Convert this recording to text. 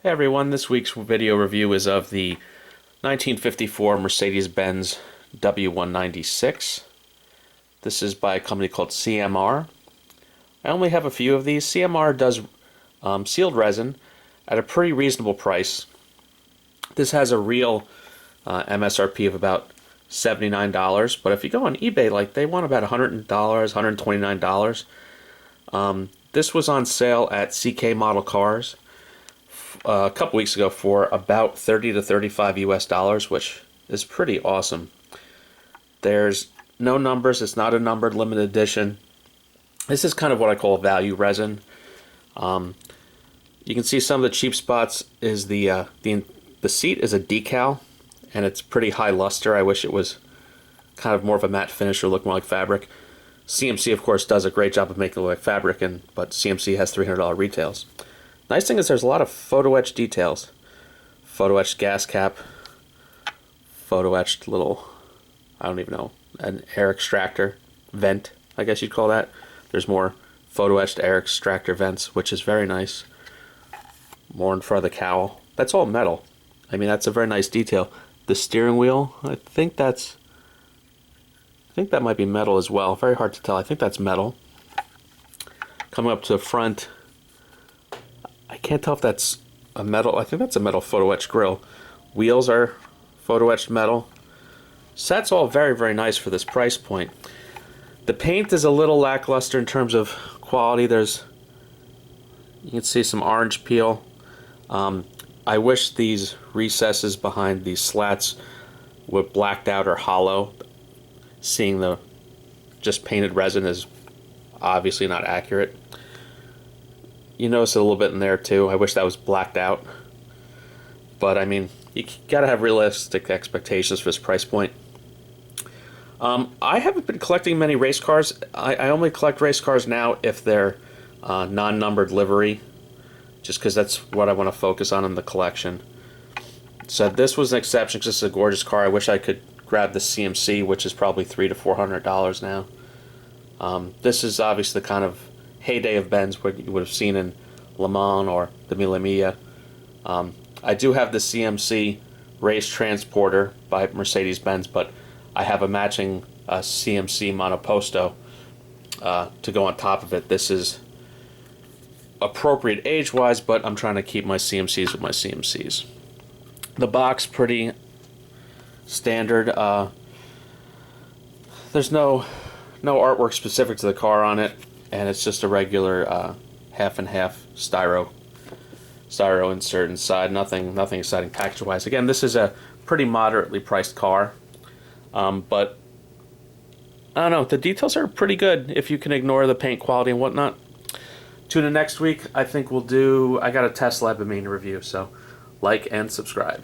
Hey everyone, this week's video review is of the 1954 Mercedes-Benz W196. This is by a company called CMR. I only have a few of these. CMR does sealed resin at a pretty reasonable price. This has a real MSRP of about $79, but if you go on eBay, like they want about $100, $129. This was on sale at CK Model Cars a couple weeks ago for about $30 to $35 US, which is pretty awesome. There's no numbers. It's not a numbered limited edition. This is kind of what I call value resin. You can see some of the cheap spots is the seat is a decal, and it's pretty high luster. I wish it was kind of more of a matte finish or look more like fabric. CMC, of course, does a great job of making it look like fabric, but CMC has $300 retails. Nice thing is there's a lot of photo etched details. Photo etched gas cap, photo etched little, I don't even know, an air extractor vent, I guess you'd call that. There's more photo etched air extractor vents, which is very nice. More in front of the cowl. That's all metal. I mean, that's a very nice detail. The steering wheel, I think that might be metal as well. Very hard to tell. I think that's metal. Coming up to the front, I can't tell if that's a metal. I think that's a metal photo etched grille. Wheels are photo etched metal. So that's all very, very nice for this price point. The paint is a little lackluster in terms of quality. You can see some orange peel. I wish these recesses behind these slats were blacked out or hollow. Seeing the just painted resin is obviously not accurate. You notice it a little bit in there too. I wish that was blacked out. But I mean, you gotta have realistic expectations for this price point. I haven't been collecting many race cars. I only collect race cars now if they're non-numbered livery, just because that's what I want to focus on in the collection. So this was an exception because it's a gorgeous car. I wish I could grab the CMC, which is probably $300 to $400 now. This is obviously the kind of heyday of Benz what you would have seen in Le Mans or the Mille Miglia. I do have the CMC race transporter by Mercedes-Benz, but I have a matching CMC monoposto to go on top of it. This is appropriate age-wise, but I'm trying to keep my CMCs with my CMCs. The box, pretty standard. There's no artwork specific to the car on it, and it's just a regular half and half styro insert inside. Nothing exciting package-wise. Again, this is a pretty moderately priced car, but I don't know. The details are pretty good if you can ignore the paint quality and whatnot. Tune in next week. I think I got a Tesla Ebamine review, so like and subscribe.